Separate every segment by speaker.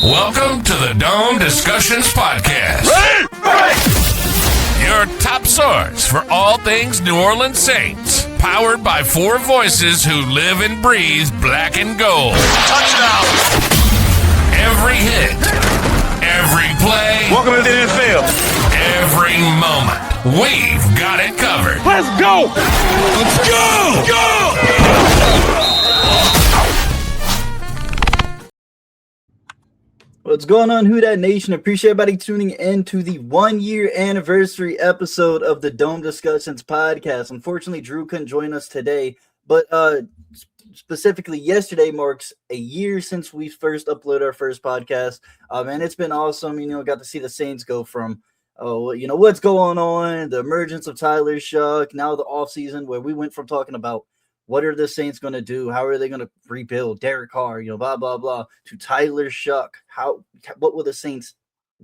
Speaker 1: Welcome to the Dome Discussions Podcast. Your top source for all things New Orleans Saints. Powered by four voices who live and breathe black and gold. Touchdown! Every hit, every play.
Speaker 2: Welcome to the NFL.
Speaker 1: Every moment. We've got it covered.
Speaker 2: Let's go! Let's go! Go!
Speaker 3: What's going on, Who Dat Nation? Appreciate everybody tuning in to the 1-year anniversary episode of the Dome Discussions podcast. Unfortunately, Drew couldn't join us today, but specifically yesterday marks a year since we first uploaded our first podcast. And it's been awesome. Got to see the Saints go from, what's going on, the emergence of Tyler Shuck, now the offseason where we went from talking about what are the Saints going to do? How are they going to rebuild? Derek Carr, blah, blah, blah, to Tyler Shuck. What will the Saints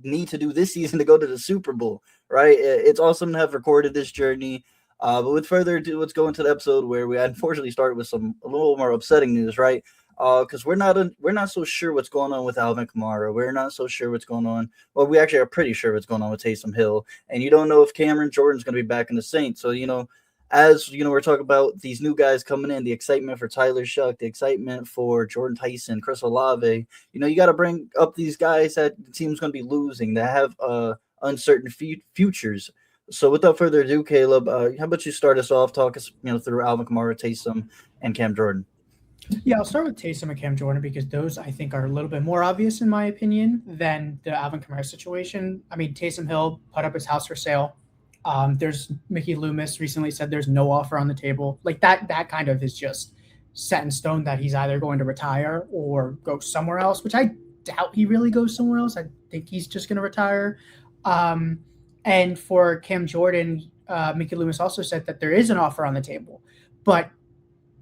Speaker 3: need to do this season to go to the Super Bowl, right? It's awesome to have recorded this journey. But with further ado, let's go into the episode where we unfortunately started with a little more upsetting news, right? Because we're not so sure what's going on with Alvin Kamara. We're not so sure what's going on. Well, we actually are pretty sure what's going on with Taysom Hill. And you don't know if Cameron Jordan's going to be back in the Saints. So, as we're talking about these new guys coming in, the excitement for Tyler Shuck, the excitement for Jordan Tyson, Chris Olave, you got to bring up these guys that the team's going to be losing, that have uncertain futures. So without further ado, Caleb, how about you start us off, talk us through Alvin Kamara, Taysom, and Cam Jordan?
Speaker 4: Yeah, I'll start with Taysom and Cam Jordan because those I think are a little bit more obvious in my opinion than the Alvin Kamara situation. I mean, Taysom Hill put up his house for sale. There's Mickey Loomis recently said there's no offer on the table. Like that kind of is just set in stone that he's either going to retire or go somewhere else, which I doubt he really goes somewhere else. I think he's just going to retire. And for Cam Jordan, Mickey Loomis also said that there is an offer on the table, but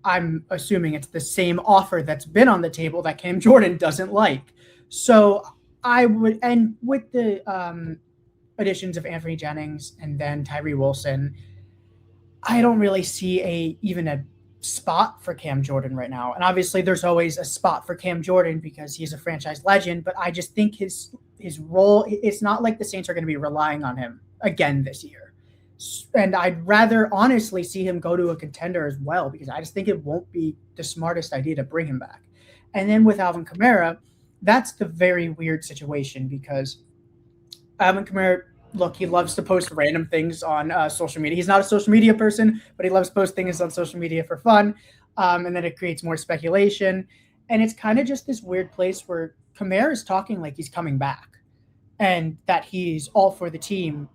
Speaker 4: I'm assuming it's the same offer that's been on the table that Cam Jordan doesn't like. So I would, and with the additions of Anthony Jennings and then Tyree Wilson, I don't really see even a spot for Cam Jordan right now. And obviously there's always a spot for Cam Jordan because he's a franchise legend, but I just think his role, it's not like the Saints are going to be relying on him again this year. And I'd rather honestly see him go to a contender as well, because I just think it won't be the smartest idea to bring him back. And then with Alvin Kamara, that's the very weird situation because Alvin Kamara, look, he loves to post random things on social media. He's not a social media person, but he loves to post things on social media for fun. And then it creates more speculation. And it's kind of just this weird place where Kamara is talking like he's coming back and that he's all for the team.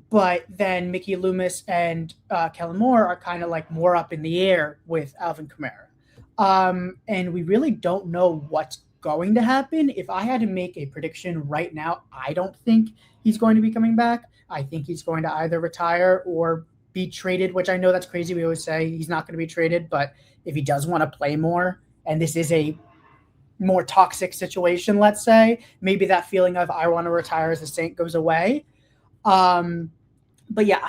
Speaker 4: But then Mickey Loomis and Kellen Moore are kind of like more up in the air with Alvin Kamara. And we really don't know what's going to happen. If I had to make a prediction right now, I don't think he's going to be coming back. I think he's going to either retire or be traded, which I know that's crazy. We always say he's not going to be traded, but if he does want to play more, and this is a more toxic situation, let's say, maybe that feeling of I want to retire as a Saint goes away. But yeah,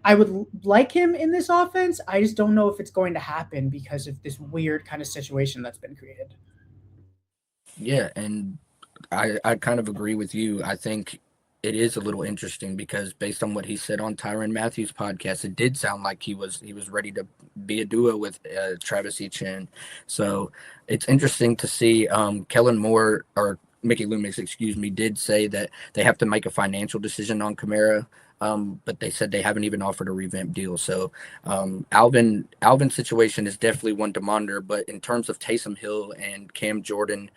Speaker 4: I would like him in this offense. I just don't know if it's going to happen because of this weird kind of situation that's been created.
Speaker 5: Yeah, and I kind of agree with you. I think it is a little interesting because based on what he said on Tyrann Mathieu's podcast, it did sound like he was ready to be a duo with Travis Etienne. So it's interesting to see. Kellen Moore, or Mickey Loomis, did say that they have to make a financial decision on Kamara. But they said they haven't even offered a revamp deal. So Alvin's situation is definitely one to monitor. But in terms of Taysom Hill and Cam Jordan,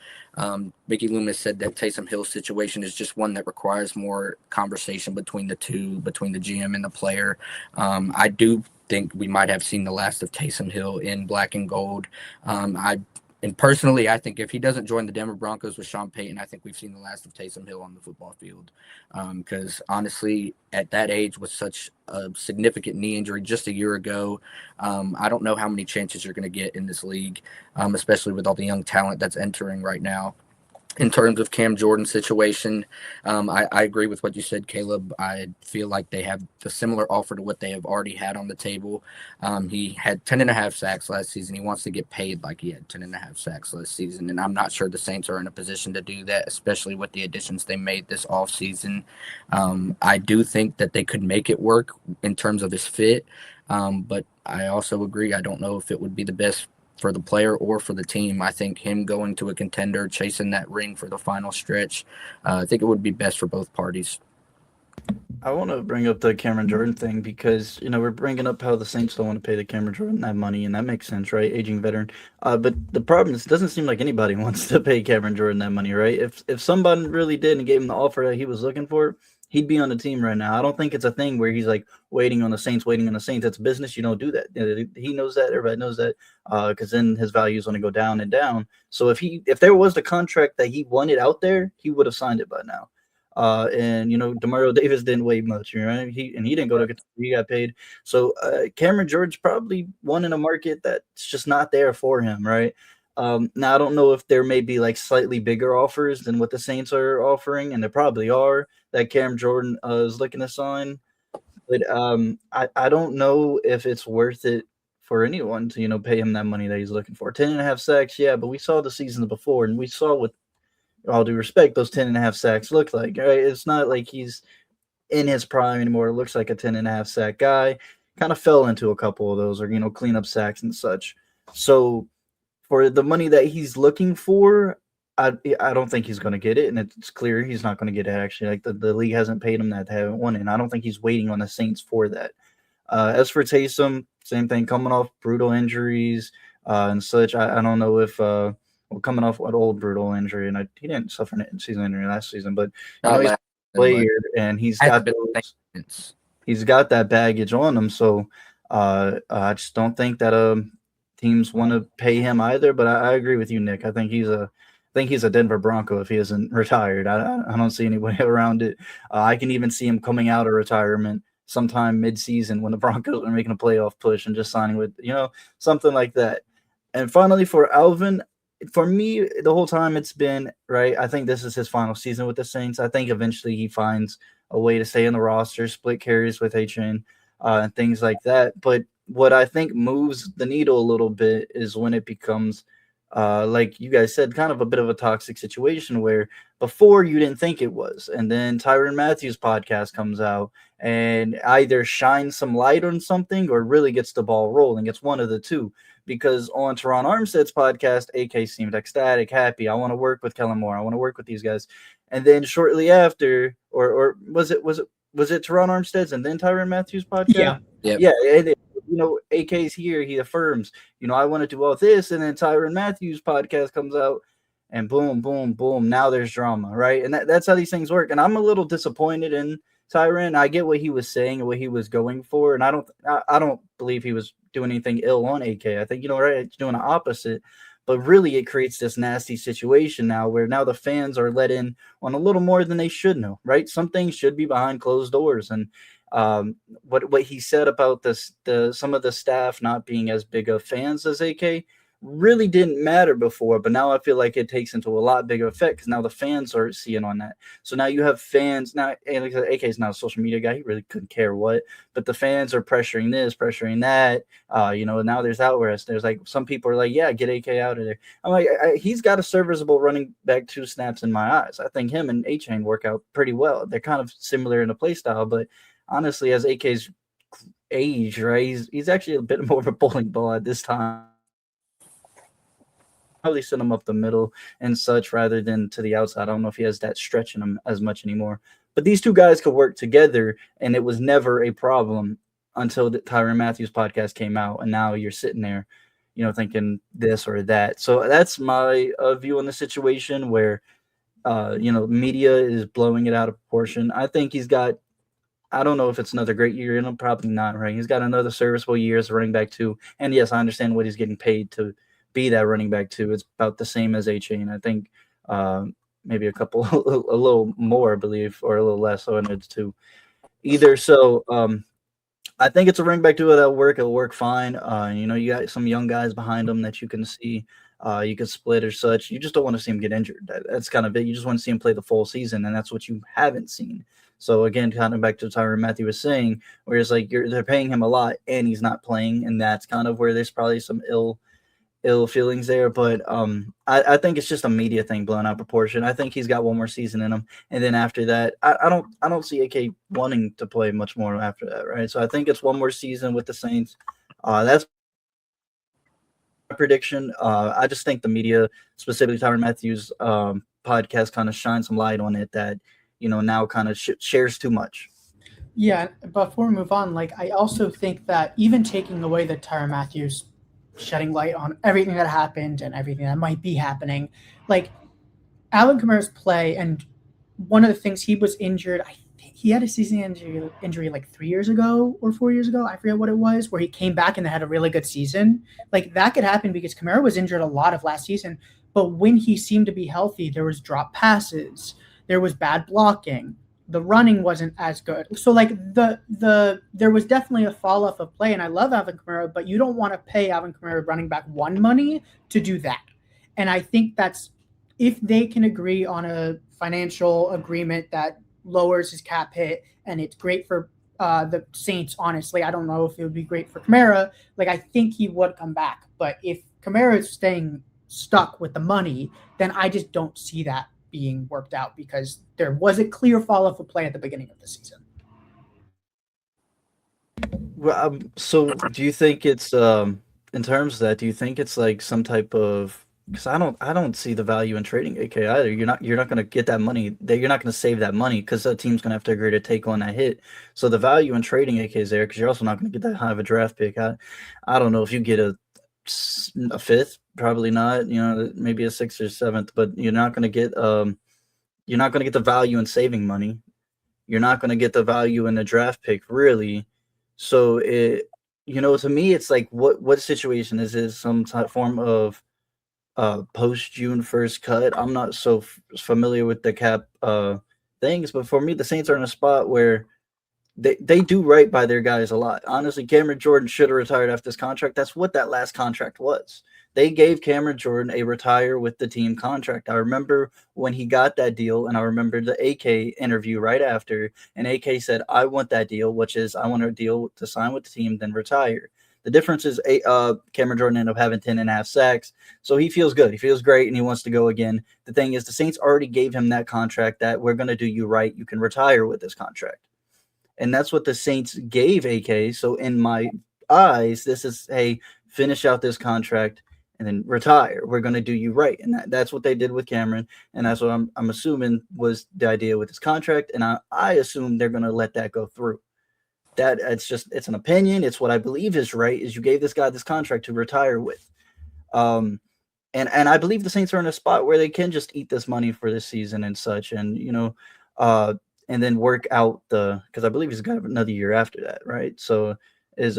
Speaker 5: Mickey Loomis said that Taysom Hill's situation is just one that requires more conversation between the two, between the GM and the player. I do think we might have seen the last of Taysom Hill in black and gold. And personally, I think if he doesn't join the Denver Broncos with Sean Payton, I think we've seen the last of Taysom Hill on the football field. Because honestly, at that age with such a significant knee injury just a year ago, I don't know how many chances you're going to get in this league, especially with all the young talent that's entering right now. in terms of Cam Jordan's situation, I agree with what you said, Caleb. I feel like they have the similar offer to what they have already had on the table. He had 10.5 sacks last season. He wants to get paid like he had 10.5 sacks last season, and I'm not sure the Saints are in a position to do that, especially with the additions they made this offseason. I do think that they could make it work in terms of his fit, but I also agree. I don't know if it would be the best for the player or for the team. I think him going to a contender, chasing that ring for the final stretch, I think it would be best for both parties.
Speaker 3: I want to bring up the Cameron Jordan thing because, we're bringing up how the Saints don't want to pay the Cameron Jordan that money, and that makes sense, right? Aging veteran. But the problem is it doesn't seem like anybody wants to pay Cameron Jordan that money, right? If somebody really did and gave him the offer that he was looking for, he'd be on the team right now. I don't think it's a thing where he's like waiting on the Saints. That's business. You don't do that. He knows that. Everybody knows that because then his value is going to go down and down. So if there was the contract that he wanted out there, he would have signed it by now. And Demario Davis didn't weigh much, right? He didn't go to Kentucky, he got paid. So Cameron Jordan's probably one in a market that's just not there for him, right? Now I don't know if there may be like slightly bigger offers than what the Saints are offering, and there probably are that Cam Jordan is looking to sign. But I don't know if it's worth it for anyone to pay him that money that he's looking for. 10.5 sacks, yeah, but we saw the seasons before, and we saw what all due respect, those 10.5 sacks look like, right? It's not like he's in his prime anymore. It looks like a 10.5 sack guy. Kind of fell into a couple of those, or cleanup sacks and such. So for the money that he's looking for, I don't think he's going to get it, and it's clear he's not going to get it. Actually, like the league hasn't paid him that, they haven't won it, and I don't think he's waiting on the Saints for that. As for Taysom, same thing, coming off brutal injuries and such. I don't know if coming off an old brutal injury, and he didn't suffer an season injury last season, but he's a player and he's got that baggage on him. So I just don't think that teams want to pay him either. But I agree with you, Nick. I think he's a Denver Bronco if he isn't retired. I don't see any way around it. I can even see him coming out of retirement sometime mid-season when the Broncos are making a playoff push and just signing with something like that. And finally, for Alvin, for me, the whole time it's been right. I think this is his final season with the Saints. I think eventually he finds a way to stay in the roster, split carries with H.N. And things like that. But what I think moves the needle a little bit is when it becomes, like you guys said, kind of a bit of a toxic situation where before you didn't think it was. And then Tyrann Mathieu's podcast comes out and either shines some light on something or really gets the ball rolling. It's one of the two. Because on Teron Armstead's podcast, AK seemed ecstatic, happy. I want to work with Kellen Moore. I want to work with these guys. And then shortly after, or was it Teron Armstead's and then Tyrann Mathieu's podcast? Yeah. And, AK's here. He affirms, I want to do all this. And then Tyrann Mathieu's podcast comes out and boom, boom, boom. Now there's drama, right? And that's how these things work. And I'm a little disappointed in Tyrann. I get what he was saying and what he was going for. And I don't believe he was doing anything ill on AK. I think, right, it's doing the opposite. But really, it creates this nasty situation now where now the fans are let in on a little more than they should know, right? Some things should be behind closed doors. And what he said about some of the staff not being as big of fans as AK really didn't matter before, but now I feel like it takes into a lot bigger effect because now the fans are seeing on that. So now you have fans now, and like AK is not a social media guy; he really couldn't care what. But the fans are pressuring this, pressuring that. Now there's outrage. There's like some people are like, "Yeah, get AK out of there." I'm like, he's got a serviceable running back 2 snaps in my eyes. I think him and A-Chain work out pretty well. They're kind of similar in the play style, but honestly, as AK's age, right, he's actually a bit more of a bowling ball at this time. Probably send him up the middle and such rather than to the outside. I don't know if he has that stretch in him as much anymore. But these two guys could work together, and it was never a problem until the Tyrann Mathieu's podcast came out, and now you're sitting there, thinking this or that. So that's my view on the situation where, media is blowing it out of proportion. I think he's got, I don't know if it's another great year in him, probably not, right? He's got another serviceable year as a running back too. And yes, I understand what he's getting paid to be that running back too. It's about the same as A-Chain. I think maybe a little more, I believe, or a little less. So it's two either. So I think it's a ring back duo that'll work. It'll work fine. You got some young guys behind them that you can see. You can split or such. You just don't want to see him get injured. That's kind of it. You just want to see him play the full season, and that's what you haven't seen. So again, kind of back to Tyrann Mathieu was saying, where it's like they're paying him a lot and he's not playing, and that's kind of where there's probably some ill feelings there. But I think it's just a media thing blown out proportion. I think he's got one more season in him, and then after that, I don't see AK wanting to play much more after that, right? So I think it's one more season with the Saints. That's my prediction. I just think the media, specifically Tyrann Mathieu's podcast, kind of shines some light on it that now kind of shares too much.
Speaker 4: Yeah, before we move on, like I also think that even taking away the Tyrann Mathieu's shedding light on everything that happened and everything that might be happening, like Alvin Kamara's play, and one of the things he was injured, I think he had a season injury like 3 years ago or 4 years ago, I forget what it was, where he came back and they had a really good season. Like that could happen because Kamara was injured a lot of last season, but when he seemed to be healthy, there was drop passes, there was bad blocking, the running wasn't as good. So like there was definitely a fall off of play, and I love Alvin Kamara, but you don't want to pay Alvin Kamara running back one money to do that. And I think that's, if they can agree on a financial agreement that lowers his cap hit, and it's great for the Saints, honestly, I don't know if it would be great for Kamara. Like I think he would come back, but if Kamara is staying stuck with the money, then I just don't see that being worked out, because there was a clear fall off of play at the beginning of the season.
Speaker 3: Well, so do you think it's in terms of that? Do you think it's like some type of, because I don't see the value in trading AK either. You're not going to get that money. You're not going to save that money because the team's going to have to agree to take on that hit. So the value in trading AK is there because you're also not going to get that high of a draft pick. I don't know if you get a fifth, probably not. Maybe a sixth or seventh, but you're not going to get the value in saving money. You're not going to get the value in the draft pick, really. So to me, it's like what situation is this? Some type form of post June 1st cut. I'm not so familiar with the cap things, but for me, the Saints are in a spot where they do right by their guys a lot. Honestly, Cameron Jordan should have retired after this contract. That's what that last contract was. They gave Cameron Jordan a retire with the team contract. I remember when he got that deal, and I remember the AK interview right after, and AK said, I want that deal, which is I want a deal to sign with the team, then retire. The difference is Cameron Jordan ended up having 10.5 sacks, so he feels good. He feels great, and he wants to go again. The thing is, the Saints already gave him that contract that we're going to do you right. You can retire with this contract. And that's what the Saints gave AK. So in my eyes, this is, hey, finish out this contract and then retire. We're going to do you right. And that's what they did with Cameron. And that's what I'm assuming was the idea with this contract. And I assume they're going to let that go through. It's an opinion. It's what I believe is right, is you gave this guy this contract to retire with. And I believe the Saints are in a spot where they can just eat this money for this season and such. And, and then work out because I believe he's got another year after that, right? So this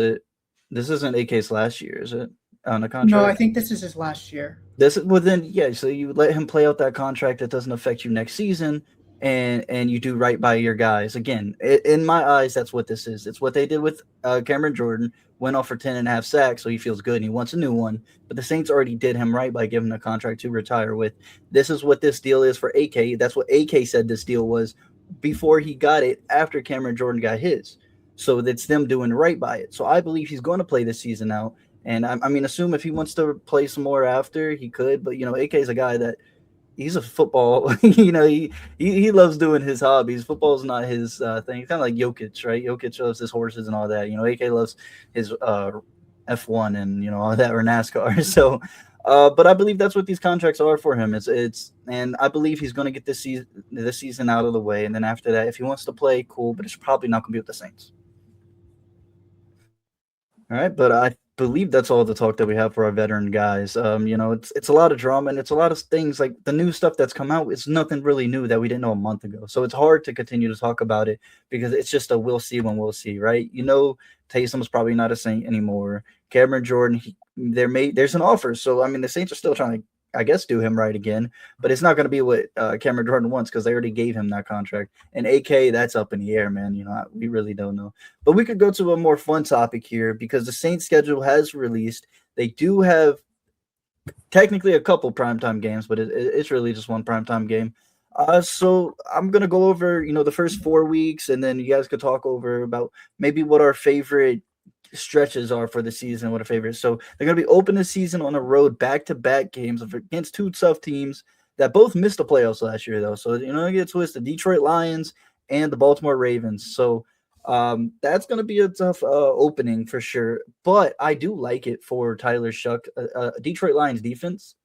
Speaker 3: isn't AK's last year, is it, on a contract?
Speaker 4: No, I think this is his last year.
Speaker 3: So you let him play out that contract that doesn't affect you next season, and you do right by your guys. Again, in my eyes, that's what this is. It's what they did with Cameron Jordan, went off for 10.5 sacks, so he feels good and he wants a new one. But the Saints already did him right by giving him a contract to retire with. This is what this deal is for AK. That's what AK said this deal was before he got it, after Cameron Jordan got his. So that's them doing right by it. So I believe he's going to play this season out. And I mean, assume if he wants to play some more after, he could. But, AK is a guy that he's a football, he loves doing his hobbies. Football's not his thing. Kind of like Jokic, right? Jokic loves his horses and all that. AK loves his F1 and, all that, or NASCAR. So, but I believe that's what these contracts are for him. And I believe he's going to get this season out of the way. And then after that, if he wants to play, cool, but it's probably not going to be with the Saints. All right, but I believe that's all the talk that we have for our veteran guys. It's a lot of drama, and it's a lot of things like the new stuff that's come out. It's nothing really new that we didn't know a month ago. So it's hard to continue to talk about it because it's just a we'll see when we'll see, right? Taysom's probably not a Saint anymore. Cameron Jordan, there's an offer. So, I mean, the Saints are still trying to I guess, do him right again. But it's not going to be what Cameron Jordan wants because they already gave him that contract. And AK, that's up in the air, man. We really don't know. But we could go to a more fun topic here because the Saints schedule has released. They do have technically a couple primetime games, but it's really just one primetime game. So I'm gonna go over, the first 4 weeks, and then you guys could talk over about maybe what our favorite stretches are for the season, what our favorite. So they're gonna be open the season on the road, back-to-back games against two tough teams that both missed the playoffs last year, though. So don't get twisted, the Detroit Lions and the Baltimore Ravens. So that's gonna be a tough opening for sure. But I do like it for Tyler Shuck, Detroit Lions defense.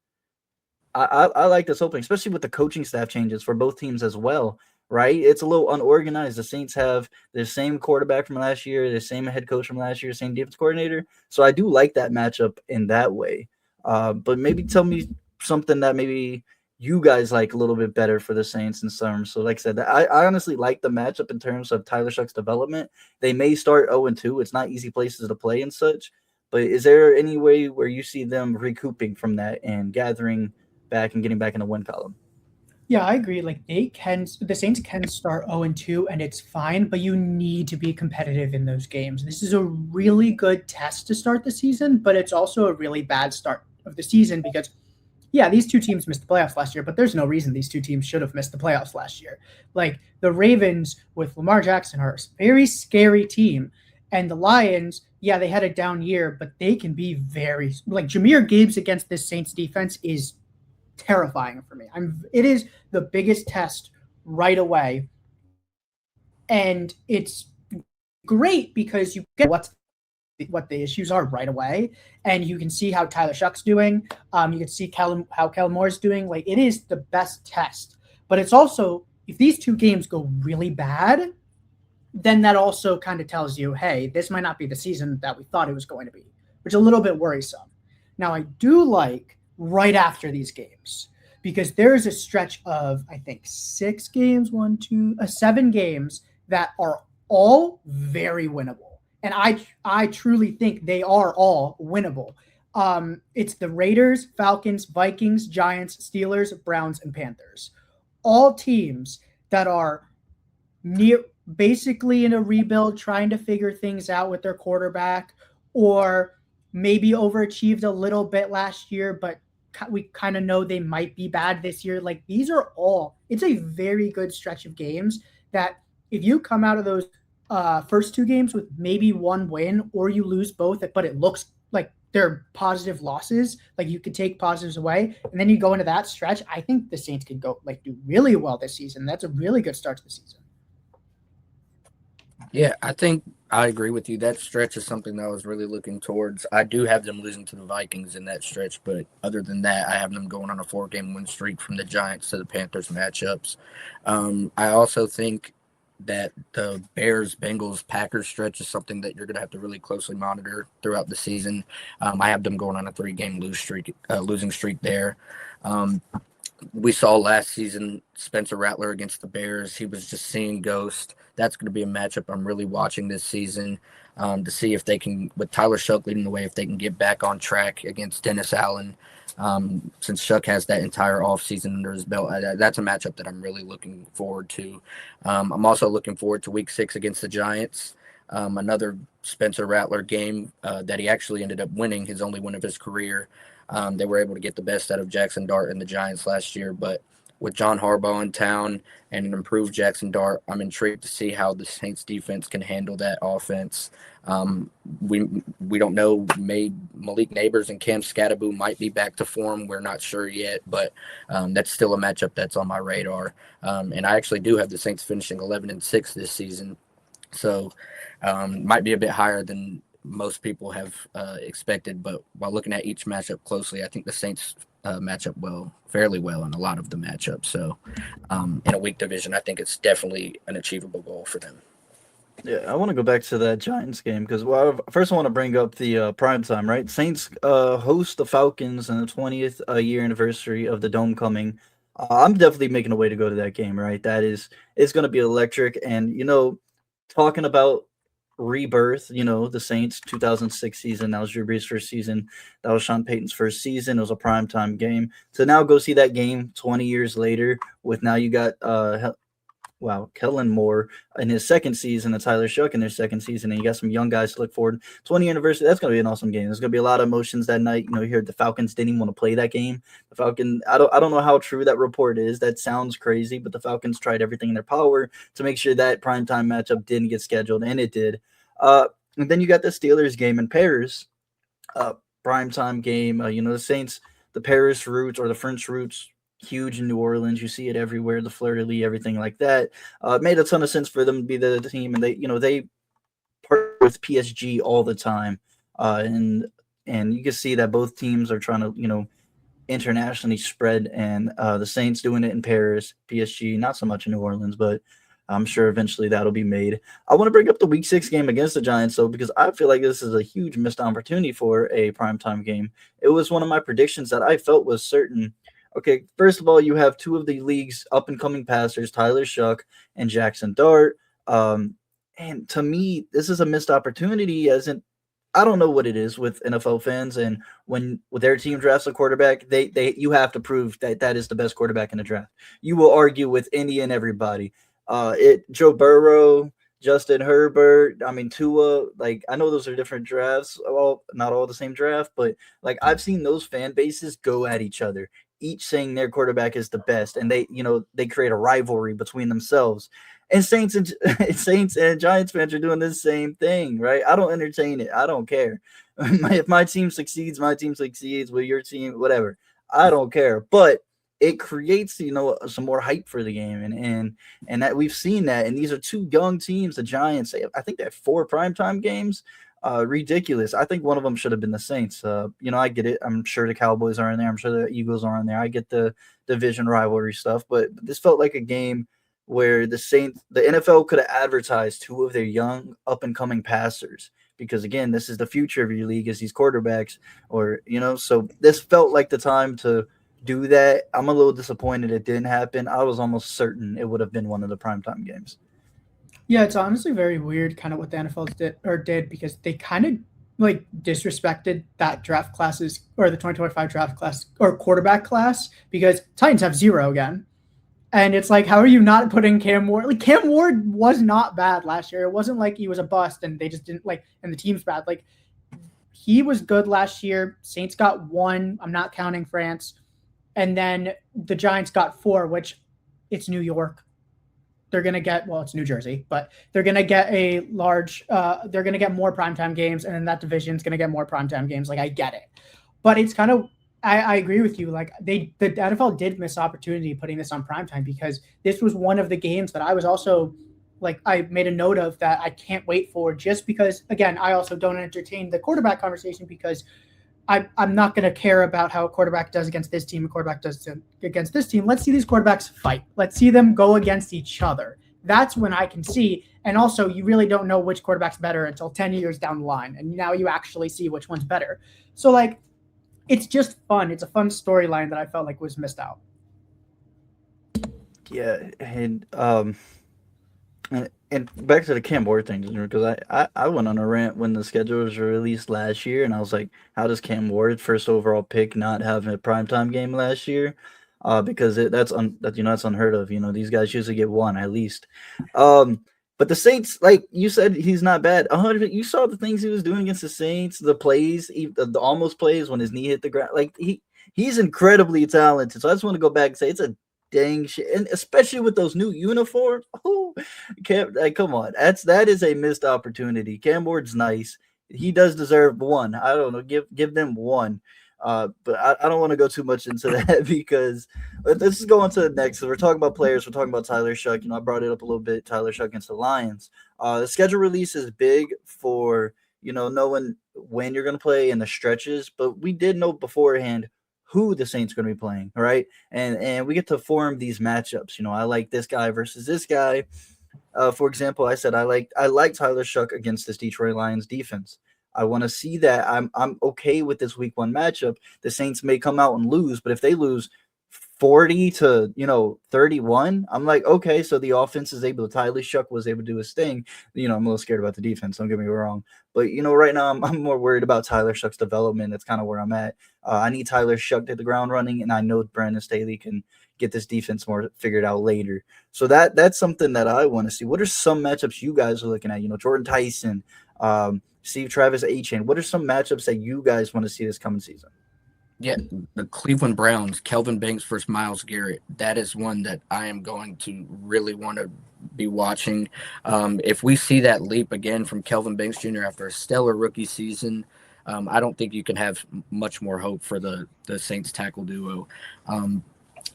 Speaker 3: I like this opening, especially with the coaching staff changes for both teams as well, right? It's a little unorganized. The Saints have the same quarterback from last year, the same head coach from last year, same defense coordinator. So I do like that matchup in that way. But maybe tell me something that maybe you guys like a little bit better for the Saints in some. So like I said, I honestly like the matchup in terms of Tyler Shuck's development. They may start 0-2. It's not easy places to play and such. But is there any way where you see them recouping from that and gathering back and getting back in the win column?
Speaker 4: Yeah, I agree. Like the Saints can start 0-2 and it's fine, but you need to be competitive in those games. This is a really good test to start the season, but it's also a really bad start of the season because, yeah, these two teams missed the playoffs last year, but there's no reason these two teams should have missed the playoffs last year. Like the Ravens with Lamar Jackson are a very scary team, and the Lions, yeah, they had a down year, but they can be very like Jahmyr Gibbs against this Saints defense is terrifying for me. It is the biggest test right away, and it's great because you get what the issues are right away, and you can see how Tyler Shuck's doing. You can see how Kellen Moore's doing. Like it is the best test, but it's also if these two games go really bad, then that also kind of tells you, hey, this might not be the season that we thought it was going to be, which is a little bit worrisome. Now I do like right after these games because there is a stretch of I think 7 games that are all very winnable, and I truly think they are all winnable. It's the Raiders, Falcons, Vikings, Giants, Steelers, Browns, and Panthers, all teams that are basically in a rebuild, trying to figure things out with their quarterback, or maybe overachieved a little bit last year, but we kind of know they might be bad this year. Like these are it's a very good stretch of games that if you come out of those first 2 games with maybe 1 win or you lose both, but it looks like they're positive losses, like you could take positives away and then you go into that stretch, I think the Saints could do really well this season. That's a really good start to the season.
Speaker 5: Yeah, I think I agree with you. That stretch is something that I was really looking towards. I do have them losing to the Vikings in that stretch, but other than that, I have them going on a 4-game win streak from the Giants to the Panthers matchups. I also think that the Bears, Bengals, Packers stretch is something that you're going to have to really closely monitor throughout the season. I have them going on a 3-game losing streak there. We saw last season Spencer Rattler against the Bears. He was just seeing ghost. That's going to be a matchup I'm really watching this season to see if they can, with Tyler Shuck leading the way, if they can get back on track against Dennis Allen. Since Shuck has that entire offseason under his belt, that's a matchup that I'm really looking forward to. I'm also looking forward to Week 6 against the Giants. Another Spencer Rattler game that he actually ended up winning, his only win of his career. They were able to get the best out of Jackson Dart and the Giants last year, but with John Harbaugh in town and an improved Jackson Dart, I'm intrigued to see how the Saints defense can handle that offense. We don't know. Malik Neighbors and Cam Scatteraboo might be back to form. We're not sure yet, but that's still a matchup that's on my radar. And I actually do have the Saints finishing 11-6 this season, so might be a bit higher than most people have expected. But while looking at each matchup closely, I think the Saints match up fairly well in a lot of the matchups. So in a weak division, I think it's definitely an achievable goal for them.
Speaker 3: Yeah, I want to go back to that Giants game because first I want to bring up the prime time, right? Saints host the Falcons in the 20th year anniversary of the Dome coming. I'm definitely making a way to go to that game, right? It's going to be electric. And, talking about rebirth. The Saints 2006 season. That was Drew Brees' first season. That was Sean Payton's first season. It was a primetime game. So now go see that game 20 years later. With now you got Kellen Moore in his second season and Tyler Shuck in their second season, and you got some young guys to look forward. 20th anniversary, that's going to be an awesome game. There's going to be a lot of emotions that night. You hear the Falcons didn't even want to play that game. The Falcons, I don't know how true that report is. That sounds crazy, but the Falcons tried everything in their power to make sure that primetime matchup didn't get scheduled, and it did. And then you got the Steelers game in Paris, primetime game. The Saints, the Paris roots or the French roots, huge in New Orleans. You see it everywhere, the fleur-de-lis, everything like that. It made a ton of sense for them to be the team, and they partner with PSG all the time. And you can see that both teams are trying to, internationally spread, and the Saints doing it in Paris, PSG, not so much in New Orleans, but I'm sure eventually that'll be made. I want to bring up the Week 6 game against the Giants, though, because I feel like this is a huge missed opportunity for a primetime game. It was one of my predictions that I felt was certain. Okay, first of all, you have two of the league's up-and-coming passers, Tyler Shuck and Jackson Dart. And to me, this is a missed opportunity, I don't know what it is with NFL fans, and when their team drafts a quarterback, you have to prove that is the best quarterback in the draft. You will argue with any and everybody. Joe Burrow, Justin Herbert, Tua, I know those are different drafts, not all the same draft, but I've seen those fan bases go at each other, each saying their quarterback is the best, and they create a rivalry between themselves. And Saints and Giants fans are doing the same thing, right? I don't entertain it. I don't care. If my team succeeds, my team succeeds. With your team, whatever. I don't care. But it creates, some more hype for the game, and that we've seen that. And these are two young teams. The Giants, I think they have 4 primetime games. Ridiculous. I think one of them should have been the Saints. I get it. I'm sure the Cowboys are in there. I'm sure the Eagles are in there. I get the division rivalry stuff, but this felt like a game where the NFL could have advertised 2 of their young up-and-coming passers, because again, this is the future of your league, is these quarterbacks, so this felt like the time to do that. I'm a little disappointed it didn't happen. I was almost certain it would have been one of the primetime games.
Speaker 4: Yeah, it's honestly very weird kind of what the NFL did because they kind of disrespected that draft classes, or the 2025 draft class or quarterback class, because Titans have 0 again. And it's how are you not putting Cam Ward? Cam Ward was not bad last year. It wasn't like he was a bust and they just didn't and the team's bad. He was good last year. Saints got 1. I'm not counting France. And then the Giants got 4, which it's New York. They're going to get, it's New Jersey, but they're going to get they're going to get more primetime games. And then that division's going to get more primetime games. I get it. But it's kind of, I agree with you. The NFL did miss opportunity putting this on primetime, because this was one of the games that I was also I made a note of that I can't wait for, just because, again, I also don't entertain the quarterback conversation, because I'm not going to care about how a quarterback does against this team, a quarterback does against this team. Let's see these quarterbacks fight. Let's see them go against each other. That's when I can see. And also, you really don't know which quarterback's better until 10 years down the line. And now you actually see which one's better. So, it's just fun. It's a fun storyline that I felt was missed out.
Speaker 3: Yeah, and back to the Cam Ward thing, because I went on a rant when the schedule was released last year, and I was like, how does Cam Ward, first overall pick, not have a primetime game last year? Because that's unheard of. These guys usually get 1 at least. But the Saints, you said, he's not bad. 100. You saw the things he was doing against the Saints, the plays, the almost plays when his knee hit the ground. He's incredibly talented. So I just want to go back and say it's a dang shit, and especially with those new uniforms. Oh, come on, that is a missed opportunity. Cam Ward's nice. He does deserve 1. I don't know. Give them 1. But I don't want to go too much into that, because let's just go on to the next. So we're talking about players. We're talking about Tyler Shuck. I brought it up a little bit. Tyler Shuck against the Lions. The schedule release is big for, knowing when you're going to play and the stretches. But we did know beforehand who the Saints are going to be playing, right? And we get to form these matchups. I like this guy versus this guy. For example, I said I like Tyler Shuck against this Detroit Lions defense. I want to see that. I'm okay with this week 1 matchup. The Saints may come out and lose, but if they lose 40 to 31. I'm like, okay, so the offense is able to. Tyler Shuck was able to do his thing. I'm a little scared about the defense, don't get me wrong, but right now I'm more worried about Tyler Shuck's development. That's kind of where I'm at. I need Tyler Shuck to hit the ground running, and I know Brandon Staley can get this defense more figured out later. So that's something that I want to see. What are some matchups you guys are looking at? Jordan Tyson, Steve Travis Achane. What are some matchups that you guys want to see this coming season?
Speaker 5: Yeah, the Cleveland Browns, Kelvin Banks versus Myles Garrett. That is one that I am going to really want to be watching. If we see that leap again from Kelvin Banks Jr. after a stellar rookie season, I don't think you can have much more hope for the Saints tackle duo.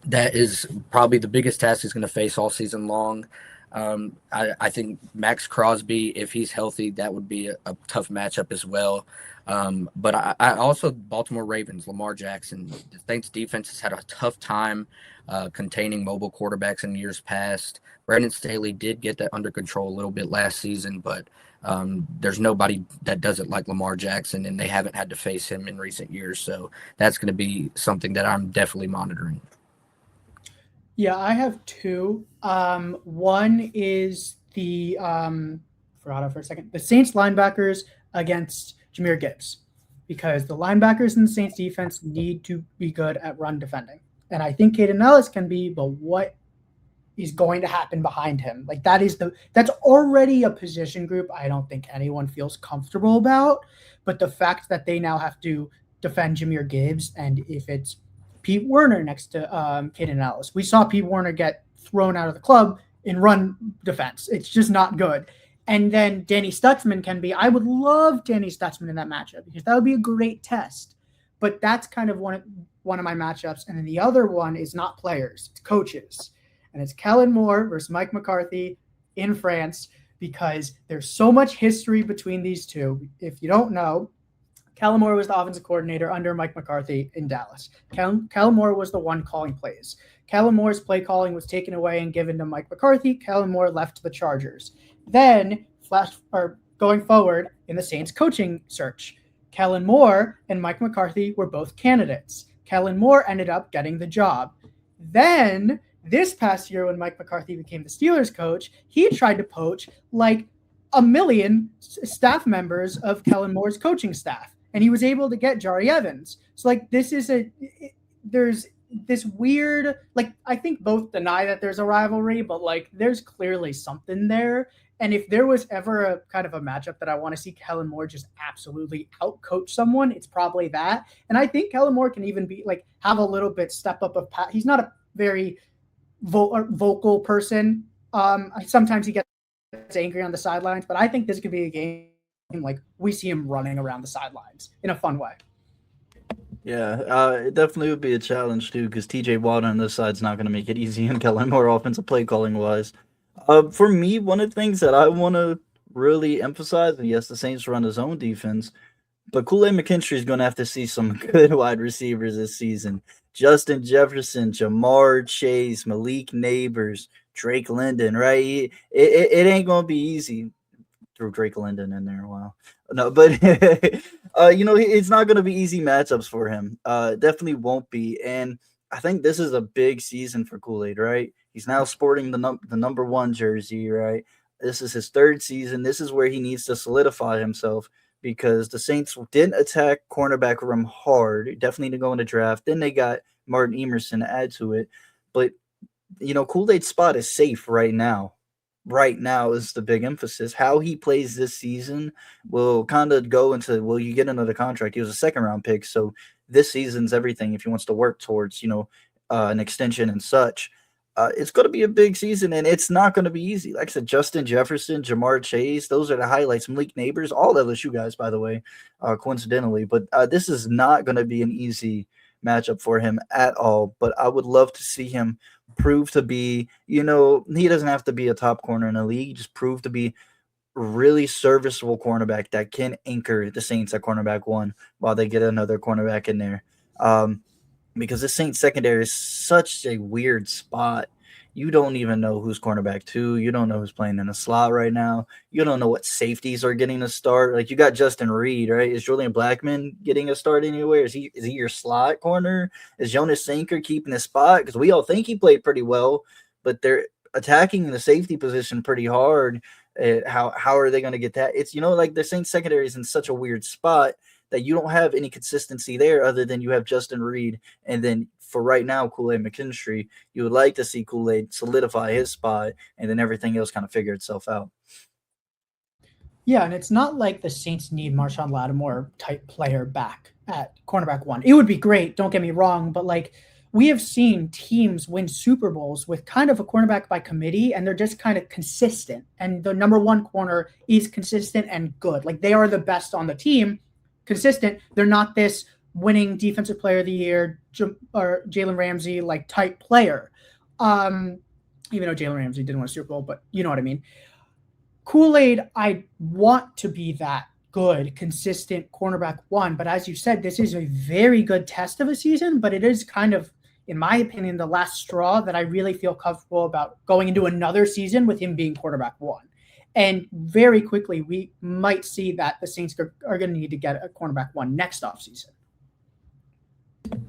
Speaker 5: That is probably the biggest task he's going to face all season long. I think Max Crosby, if he's healthy, that would be a tough matchup as well. But I also Baltimore Ravens, Lamar Jackson. The Saints defense has had a tough time containing mobile quarterbacks in years past. Brandon Staley did get that under control a little bit last season, but there's nobody that does it like Lamar Jackson, and they haven't had to face him in recent years. So that's going to be something that I'm definitely monitoring.
Speaker 4: Yeah, I have two. One is the forgot it for a second. The Saints linebackers against Jahmyr Gibbs, because the linebackers in the Saints defense need to be good at run defending, and I think Caden Ellis can be. But what is going to happen behind him? Like that's already a position group I don't think anyone feels comfortable about. But the fact that they now have to defend Jahmyr Gibbs, and if it's Pete Werner next to Caden Ellis. We saw Pete Werner get thrown out of the club in run defense. It's just not good. And then Danny Stutzman I would love Danny Stutzman in that matchup, because that would be a great test. But that's kind of one of my matchups. And then the other one is not players, it's coaches. And it's Kellen Moore versus Mike McCarthy in France, because there's so much history between these two. If you don't know, Kellen Moore was the offensive coordinator under Mike McCarthy in Dallas. Kellen Moore was the one calling plays. Kellen Moore's play calling was taken away and given to Mike McCarthy. Kellen Moore left to the Chargers. Then, going forward in the Saints coaching search, Kellen Moore and Mike McCarthy were both candidates. Kellen Moore ended up getting the job. Then, this past year when Mike McCarthy became the Steelers coach, he tried to poach like a million staff members of Kellen Moore's coaching staff. And he was able to get Jari Evans. So, there's this weird, I think both deny that there's a rivalry, but, there's clearly something there. And if there was ever a kind of a matchup that I want to see Kellen Moore just absolutely outcoach someone, it's probably that. And I think Kellen Moore can even be, have a little bit step up of – he's not a very vocal person. Sometimes he gets angry on the sidelines, but I think this could be a game we see him running around the sidelines in a fun way.
Speaker 3: Yeah, it definitely would be a challenge too, because TJ Watt on this side's not going to make it easy and Kellen Moore offensive play calling wise. For me, one of the things that I want to really emphasize, and yes, the Saints run his own defense, but Kool-Aid McKinstry is going to have to see some good wide receivers this season. Justin Jefferson, Jamar Chase, Malik Neighbors, Drake London, right? It ain't going to be easy. Threw Drake London in there. Wow. No, but, it's not going to be easy matchups for him. Definitely won't be. And I think this is a big season for Kool-Aid, right? He's now sporting the number 1 jersey, right? This is his 3rd season. This is where he needs to solidify himself, because the Saints didn't attack cornerback room hard. Definitely to go in the draft. Then they got Martin Emerson to add to it. But, Kool-Aid's spot is safe right now. Right now is the big emphasis. How he plays this season will kind of go into, will you get another contract? He was a 2nd-round pick, so this season's everything if he wants to work towards, an extension and such. It's going to be a big season, and it's not going to be easy. Like I said, Justin Jefferson, Jamar Chase, those are the highlights. Malik Neighbors, all LSU guys, by the way, coincidentally. But this is not going to be an easy matchup for him at all. But I would love to see him prove to be, he doesn't have to be a top corner in the league. Just prove to be really serviceable cornerback that can anchor the Saints at cornerback 1 while they get another cornerback in there. Because the Saints secondary is such a weird spot. you don't even know who's cornerback 2. You don't know who's playing in the slot right now. You don't know what safeties are getting a start. Like, you got Justin Reed, right? Is Julian Blackman getting a start anywhere? Is he your slot corner? Is Jonas Sanker keeping his spot? Because we all think he played pretty well, but they're attacking the safety position pretty hard. How are they going to get that? It's, like the Saints secondary is in such a weird spot that you don't have any consistency there other than you have Justin Reed. And then for right now, Kool-Aid McKinstry, you would like to see Kool-Aid solidify his spot and then everything else kind of figure itself out.
Speaker 4: Yeah, and it's not like the Saints need Marshawn Lattimore type player back at cornerback 1. It would be great, don't get me wrong, but like we have seen teams win Super Bowls with kind of a cornerback by committee, and they're just kind of consistent. And the number 1 corner is consistent and good. Like, they are the best on the team, consistent. They're not this winning defensive player of the year or Jalen Ramsey like type player. Even though Jalen Ramsey didn't win a Super Bowl, but you know what I mean. Kool-Aid, I want to be that good, consistent cornerback 1. But as you said, this is a very good test of a season, but it is kind of, in my opinion, the last straw that I really feel comfortable about going into another season with him being quarterback 1. And very quickly, we might see that the Saints are going to need to get a cornerback 1 next offseason.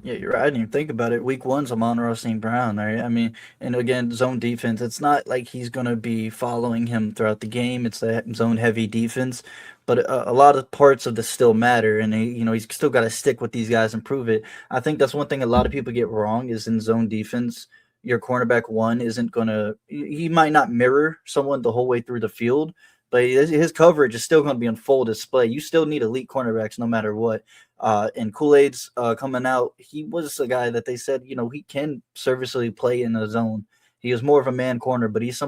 Speaker 3: Yeah, you're right. I didn't even think about it. Week 1's Amon-Ra St. Brown, right? I mean, and again, zone defense. It's not like he's going to be following him throughout the game. It's a zone-heavy defense, but a lot of parts of this still matter, and he's still got to stick with these guys and prove it. I think that's one thing a lot of people get wrong is in zone defense, your cornerback 1 isn't going to – he might not mirror someone the whole way through the field, but his coverage is still going to be on full display. You still need elite cornerbacks no matter what. And Kool-Aid's coming out, he was a guy that they said, he can serviceably play in the zone. He was more of a man corner, but he's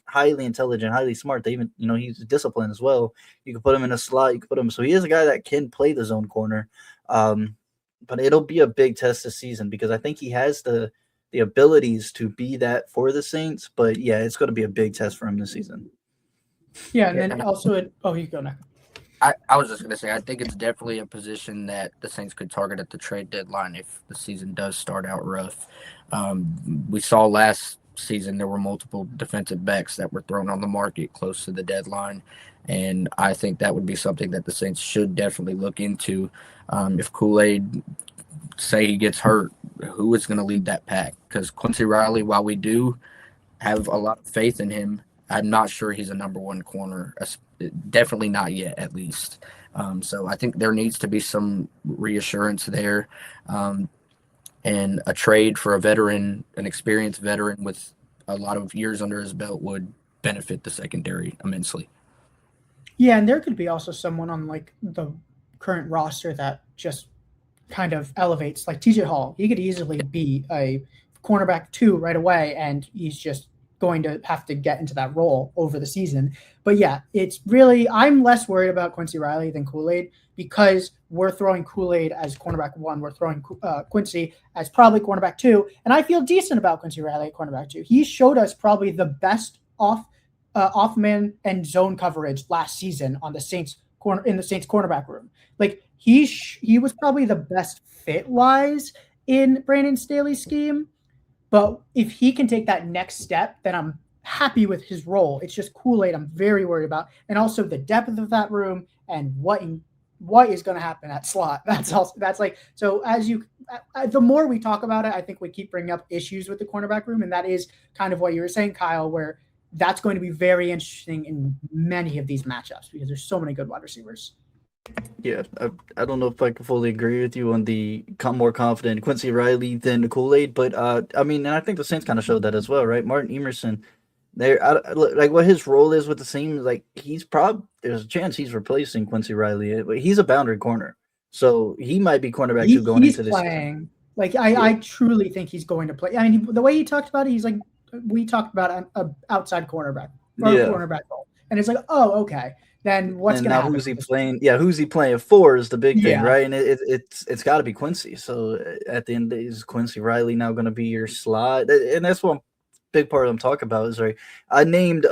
Speaker 3: highly intelligent, highly smart. They even, he's disciplined as well. You can put him in a slot. You can put him. So he is a guy that can play the zone corner. But it'll be a big test this season because I think he has the abilities to be that for the Saints. But yeah, it's going to be a big test for him this season.
Speaker 4: Yeah, and then also, you go next.
Speaker 5: I was just going to say, I think it's definitely a position that the Saints could target at the trade deadline if the season does start out rough. We saw last season there were multiple defensive backs that were thrown on the market close to the deadline, and I think that would be something that the Saints should definitely look into. If Kool-Aid, say he gets hurt, who is going to lead that pack? Because Quincy Riley, while we do have a lot of faith in him, I'm not sure he's a number 1 corner. Definitely not yet, at least. So I think there needs to be some reassurance there. And a trade for an experienced veteran with a lot of years under his belt would benefit the secondary immensely.
Speaker 4: Yeah, and there could be also someone on like the current roster that just kind of elevates, like TJ Hall. He could easily be a cornerback 2 right away, and he's just going to have to get into that role over the season. But yeah, it's really, I'm less worried about Quincy Riley than Kool-Aid because we're throwing Kool-Aid as cornerback 1. We're throwing Quincy as probably cornerback 2. And I feel decent about Quincy Riley at cornerback 2. He showed us probably the best off-man and zone coverage last season on the Saints in the Saints cornerback room. Like he was probably the best fit-wise in Brandon Staley's scheme. But if he can take that next step, then I'm happy with his role. It's just Kool-Aid I'm very worried about. And also the depth of that room and what is going to happen at slot. So the more we talk about it, I think we keep bringing up issues with the cornerback room. And that is kind of what you were saying, Kyle, where that's going to be very interesting in many of these matchups because there's so many good wide receivers.
Speaker 3: Yeah, I don't know if I can fully agree with you on the more confident Quincy Riley than Kool-Aid, but and I think the Saints kind of showed that as well, right? Martin Emerson, like what his role is with the Saints, like there's a chance he's replacing Quincy Riley, but he's a boundary corner, so he might be cornerback 2 going into this. He's
Speaker 4: playing. Like I truly think he's going to play. I mean, the way he talked about it, he's like, we talked about an outside cornerback or cornerback role, and it's like, oh, okay. Then what's going to happen?
Speaker 3: Who's he playing? Yeah, who's he playing for is the big thing, right? And it's got to be Quincy. So at the end, is Quincy Riley now going to be your slot? And that's one big part I'm talking about is right. I named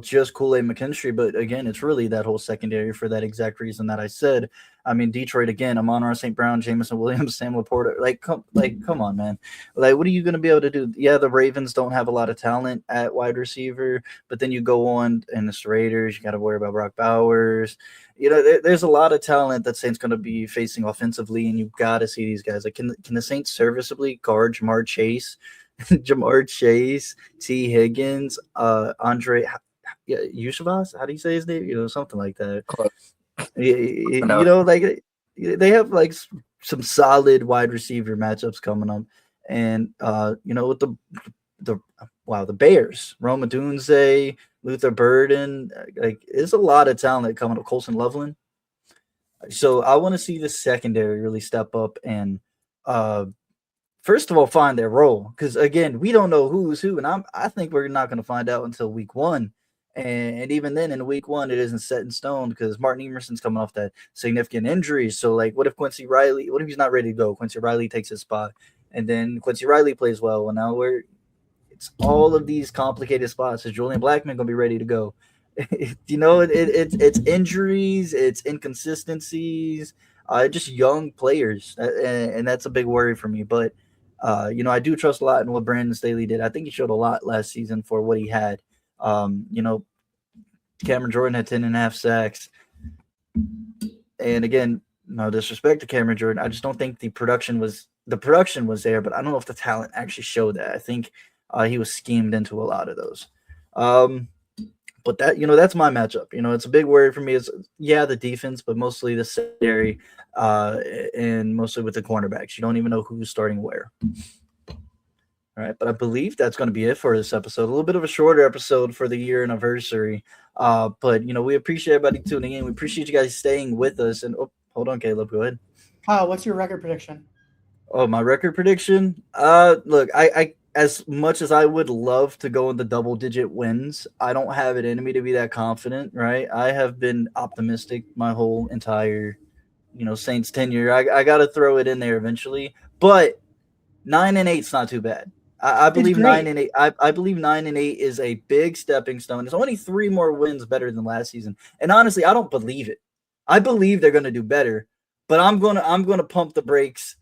Speaker 3: just Kool-Aid McKinstry, but again, it's really that whole secondary for that exact reason that I said. I mean, Detroit again, Amon-Ra St. Brown, Jameson Williams, Sam Laporta. Come on, man. Like, what are you going to be able to do? Yeah, the Ravens don't have a lot of talent at wide receiver, but then you go on and it's the Raiders. You got to worry about Brock Bowers. There's a lot of talent that Saints going to be facing offensively, and you've got to see these guys. Like, can the Saints serviceably guard Jamar Chase? Jamar Chase, T. Higgins, Andre Yushavas, how do you say his name? Something like that. Like they have like some solid wide receiver matchups coming up, and with the Bears, Rome Odunze, Luther Burden, like it's a lot of talent coming up. Colson Loveland. So I want to see the secondary really step up and first of all, find their role, because again, we don't know who's who, and I think we're not going to find out until week 1, and even then, in week 1, it isn't set in stone because Martin Emerson's coming off that significant injury. So, like, what if he's not ready to go? Quincy Riley takes his spot, and then Quincy Riley plays well. Well, now it's all of these complicated spots. Is Julian Blackmon going to be ready to go? It's injuries, it's inconsistencies, just young players, and that's a big worry for me. But I do trust a lot in what Brandon Staley did. I think he showed a lot last season for what he had. Cameron Jordan had 10.5 sacks. And again, no disrespect to Cameron Jordan. I just don't think the production was there, but I don't know if the talent actually showed that. I think he was schemed into a lot of those. But that's my matchup. It's a big worry for me. It's the defense, but mostly the secondary, and mostly with the cornerbacks. You don't even know who's starting where. All right, but I believe that's going to be it for this episode. A little bit of a shorter episode for the year anniversary. But we appreciate everybody tuning in. We appreciate you guys staying with us. And hold on, Caleb, go ahead.
Speaker 4: Kyle, what's your record prediction?
Speaker 3: Oh, my record prediction? Look, I as much as I would love to go into double-digit wins, I don't have it in me to be that confident, right? I have been optimistic my whole entire, Saints tenure. I got to throw it in there eventually, but 9-8 is not too bad. I believe 9-8. I believe 9-8 is a big stepping stone. There's only 3 more wins better than last season, and honestly, I don't believe it. I believe they're going to do better, but I'm gonna pump the brakes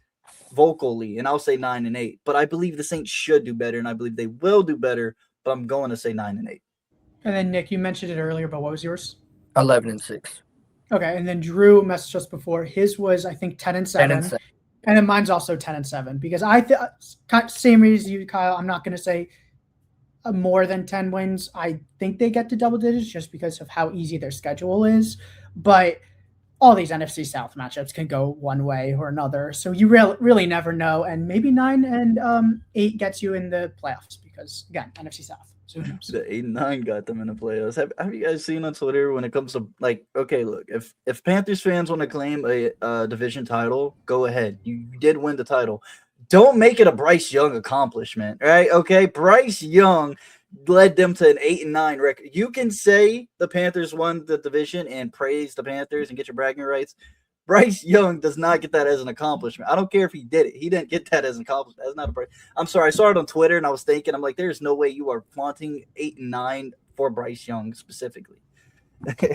Speaker 3: vocally, and I'll say 9-8. But I believe the Saints should do better, and I believe they will do better. But I'm going to say 9-8.
Speaker 4: And then Nick, you mentioned it earlier, but what was yours?
Speaker 5: 11-6.
Speaker 4: Okay, and then Drew messaged us before. His was, I think, 10-7. And then mine's also 10-7 because same reason you, Kyle. I'm not going to say more than 10 wins. I think they get to double digits just because of how easy their schedule is. But all these NFC South matchups can go one way or another. So you really never know. And maybe 9-8 gets you in the playoffs because, again, NFC South. So who knows?
Speaker 3: The 8-9 got them in the playoffs. Have you guys seen on Twitter when it comes to, like, okay, look, if Panthers fans want to claim a division title, go ahead. You did win the title. Don't make it a Bryce Young accomplishment, right? Okay, Bryce Young led them to an 8-9 record. You can say the Panthers won the division and praise the Panthers and get your bragging rights. Bryce Young does not get that as an accomplishment. I don't care if he did it. He didn't get that as an accomplishment. That's not a Bryce. I'm sorry. I saw it on Twitter and I was thinking, I'm like, there's no way you are flaunting 8-9 for Bryce Young specifically.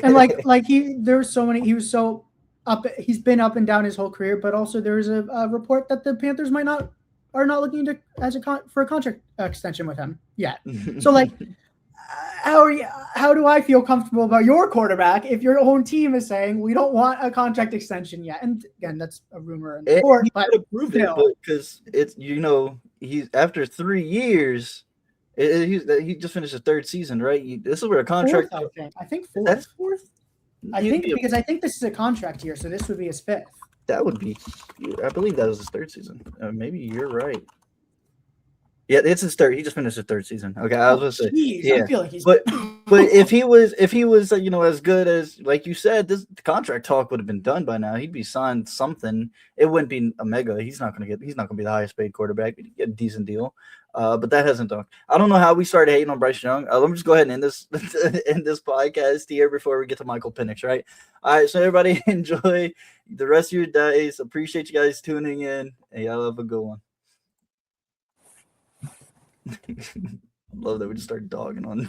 Speaker 4: And there's so many. He was so up. He's been up and down his whole career, but also there's a report that the Panthers are not looking to for a contract extension with him yet. So how do I feel comfortable about your quarterback if your own team is saying we don't want a contract extension yet? And again, that's a rumor in the court, but
Speaker 3: prove it because it's he's after 3 years. He just finished his 3rd season, right? This is where a contract.
Speaker 4: I think fourth. That's fourth. I think this is a contract year, so this would be his 5th.
Speaker 3: That would be, I believe that was his 3rd season. Maybe you're right. Yeah, it's his 3rd. He just finished his 3rd season. Okay, I was going to say. Yeah, I feel like but if he was as good as, like you said, this contract talk would have been done by now. He'd be signed something. It wouldn't be a mega. He's not going to be the highest paid quarterback. He'd get a decent deal. But that hasn't done. I don't know how we started hating on Bryce Young. Let me just go ahead and end this podcast here before we get to Michael Penix, right? All right, so everybody enjoy the rest of your days. Appreciate you guys tuning in. And y'all have a good one. I love that we just started dogging on